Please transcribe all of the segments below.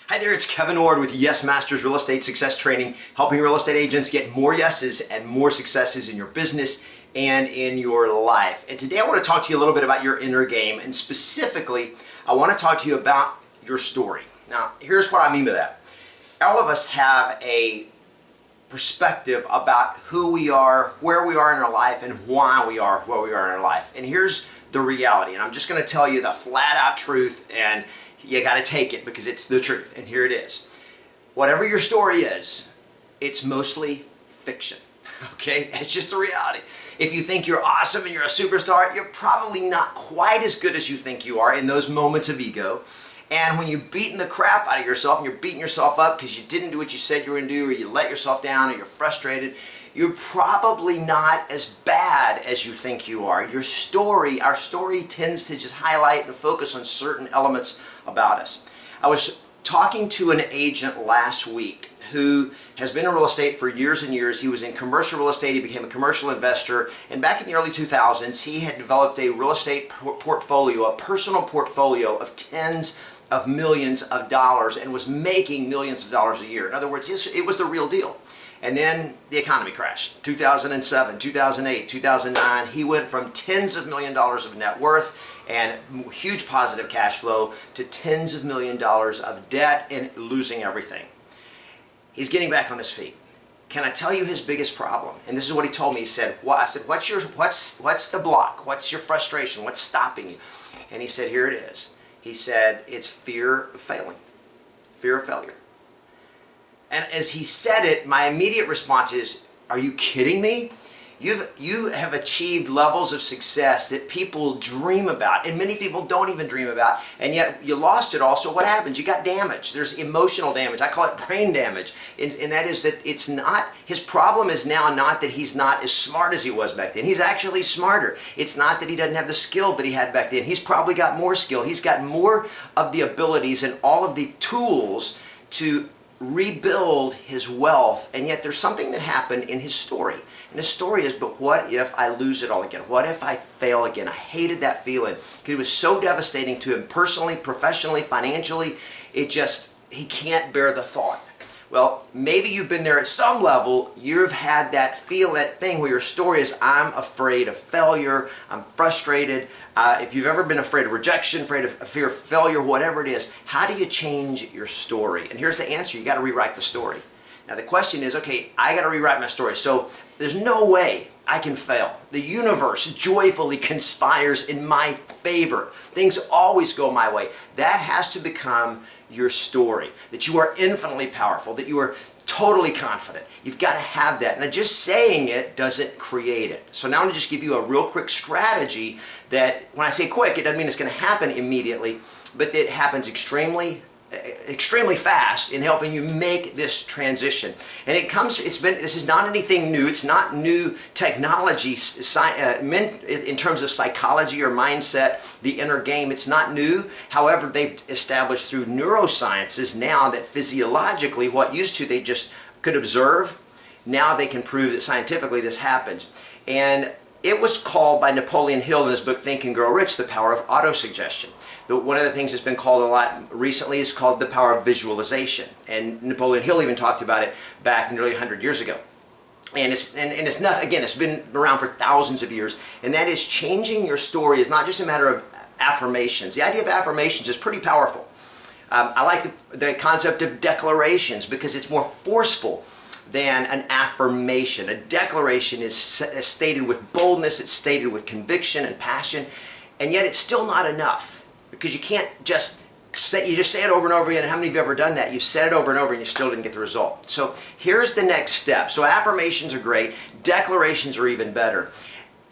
Hi there, it's Kevin Ward with Yes Masters Real Estate Success Training, helping real estate agents get more yeses and more successes in your business and in your life. And today I want to talk to you a little bit about your inner game, and specifically, I want to talk to you about your story. Now, here's what I mean by that. All of us have a perspective about who we are, where we are in our life, and why we are where we are in our life. And here's the reality, and I'm just going to tell you the flat-out truth, and you got to take it because it's the truth. And here it is. Whatever your story is, it's mostly fiction. Okay? It's just the reality. If you think you're awesome and you're a superstar, you're probably not quite as good as you think you are in those moments of ego. And when you're beating the crap out of yourself and you're beating yourself up because you didn't do what you said you were going to do, or you let yourself down, or you're frustrated, you're probably not as bad as you think you are. Your story, our story tends to just highlight and focus on certain elements about us. I was talking to an agent last week who has been in real estate for years and years. He was in commercial real estate. He became a commercial investor. And back in the early 2000s, he had developed a real estate portfolio, a personal portfolio of tens of millions of dollars, and was making millions of dollars a year. In other words, it was the real deal. And then the economy crashed. 2007, 2008, 2009, he went from tens of million dollars of net worth and huge positive cash flow to tens of million dollars of debt and losing everything. He's getting back on his feet. Can I tell you his biggest problem? And this is what he told me. He said, I said, what's the block? What's your frustration? What's stopping you? And he said, here it is. He said, it's fear of failing. Fear of failure. And as he said it, my immediate response is, are you kidding me? You have achieved levels of success that people dream about, and many people don't even dream about, and yet you lost it all. So what happens? You got damage. There's emotional damage. I call it brain damage. And that is that it's not, his problem is now not that he's not as smart as he was back then. He's actually smarter. It's not that he doesn't have the skill that he had back then. He's probably got more skill. He's got more of the abilities and all of the tools to rebuild his wealth, and yet there's something that happened in his story. And his story is, but what if I lose it all again? What if I fail again? I hated that feeling because it was so devastating to him personally, professionally, financially. He can't bear the thought. Well, maybe you've been there at some level. You've had that thing where your story is, I'm afraid of failure, I'm frustrated. If you've ever been afraid of rejection, afraid of fear of failure, whatever it is, how do you change your story? And here's the answer. You got to rewrite the story. Now the question is, okay, I got to rewrite my story. So there's no way I can fail. The universe joyfully conspires in my favor. Things always go my way. That has to become your story, that you are infinitely powerful, that you are totally confident. You've got to have that. Now, just saying it doesn't create it. So now I'm going to just give you a real quick strategy that, when I say quick, it doesn't mean it's going to happen immediately, but it happens extremely fast in helping you make this transition. And this is not anything new. It's not new technology in terms of psychology or mindset, the inner game. It's not new. However, they've established through neurosciences now that physiologically what used to they just could observe, now they can prove that scientifically this happens. And it was called by Napoleon Hill in his book Think and Grow Rich, the power of autosuggestion. One of the things that's been called a lot recently is called the power of visualization. And Napoleon Hill even talked about it back nearly 100 years ago. And it's not, again, it's been around for thousands of years. And that is, changing your story is not just a matter of affirmations. The idea of affirmations is pretty powerful. I like the concept of declarations because it's more forceful than an affirmation. A declaration is stated with boldness, it's stated with conviction and passion, and yet it's still not enough. Because you can't just say it over and over again. And how many of you have ever done that? You said it over and over and you still didn't get the result. So here's the next step. So affirmations are great. Declarations are even better.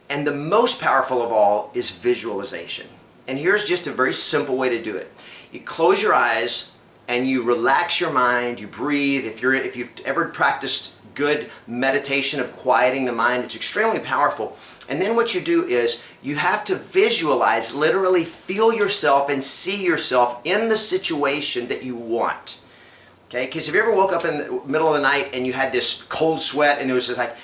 And the most powerful of all is visualization. And here's just a very simple way to do it. You close your eyes and you relax your mind. You breathe. If you've ever practiced good meditation of quieting the mind, it's extremely powerful. And then what you do is you have to visualize, literally feel yourself and see yourself in the situation that you want. Okay? Because if you ever woke up in the middle of the night and you had this cold sweat and there was just like,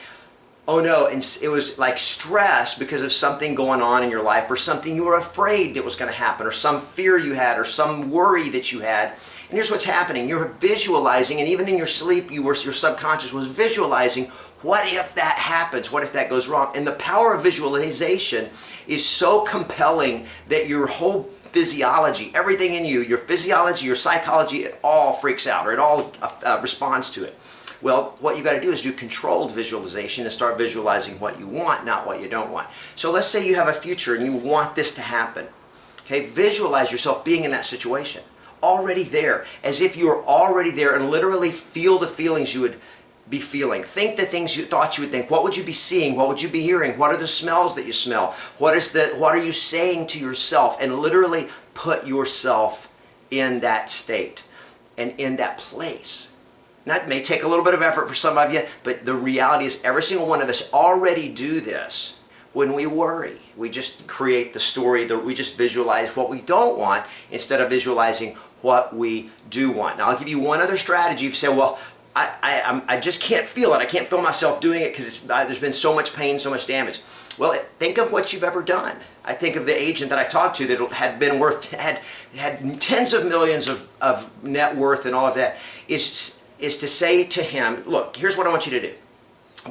oh no, and it was like stress because of something going on in your life, or something you were afraid that was going to happen, or some fear you had, or some worry that you had. And here's what's happening. You're visualizing, and even in your sleep, your subconscious was visualizing, what if that happens? What if that goes wrong? And the power of visualization is so compelling that your whole physiology, everything in you, your physiology, your psychology, it all freaks out, or it all responds to it. Well, what you got to do is do controlled visualization and start visualizing what you want, not what you don't want. So let's say you have a future and you want this to happen. Okay, visualize yourself being in that situation, already there, as if you were already there, and literally feel the feelings you would be feeling. Think the things you thought you would think. What would you be seeing? What would you be hearing? What are the smells that you smell? What are you saying to yourself? And literally put yourself in that state and in that place. That may take a little bit of effort for some of you, but the reality is every single one of us already do this. When we worry, we just create the story, we just visualize what we don't want instead of visualizing what we do want. Now I'll give you one other strategy. If you say, well, I just can't feel it. I can't feel myself doing it because there's been so much pain, so much damage. Well, think of what you've ever done. I think of the agent that I talked to that had tens of millions of net worth and all of that, is to say to him, look, here's what I want you to do.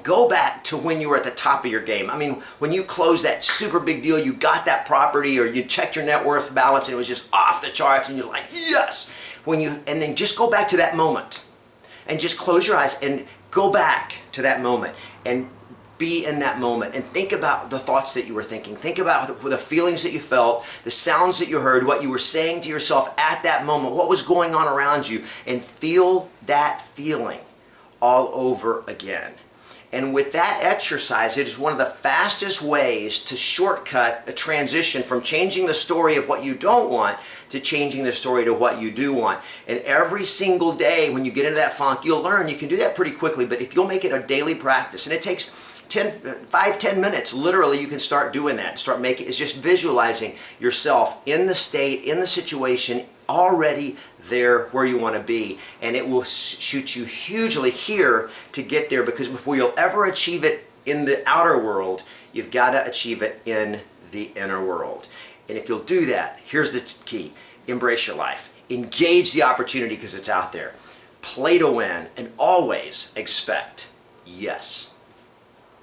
Go back to when you were at the top of your game. I mean, when you closed that super big deal, you got that property, or you checked your net worth balance and it was just off the charts, and you're like, yes! And then just go back to that moment. And just close your eyes and go back to that moment and be in that moment and think about the thoughts that you were thinking. Think about the feelings that you felt, the sounds that you heard, what you were saying to yourself at that moment, what was going on around you, and feel that feeling all over again. And with that exercise, it is one of the fastest ways to shortcut the transition from changing the story of what you don't want to changing the story to what you do want. And every single day when you get into that funk, you'll learn you can do that pretty quickly, but if you'll make it a daily practice, and it takes 5-10 minutes, literally you can start doing that. It's just visualizing yourself in the state, in the situation, already there where you want to be, and it will shoot you hugely here to get there, because before you'll ever achieve it in the outer world, you've got to achieve it in the inner world. And if you'll do that, here's the key: embrace your life, engage the opportunity because it's out there, play to win, and always expect yes.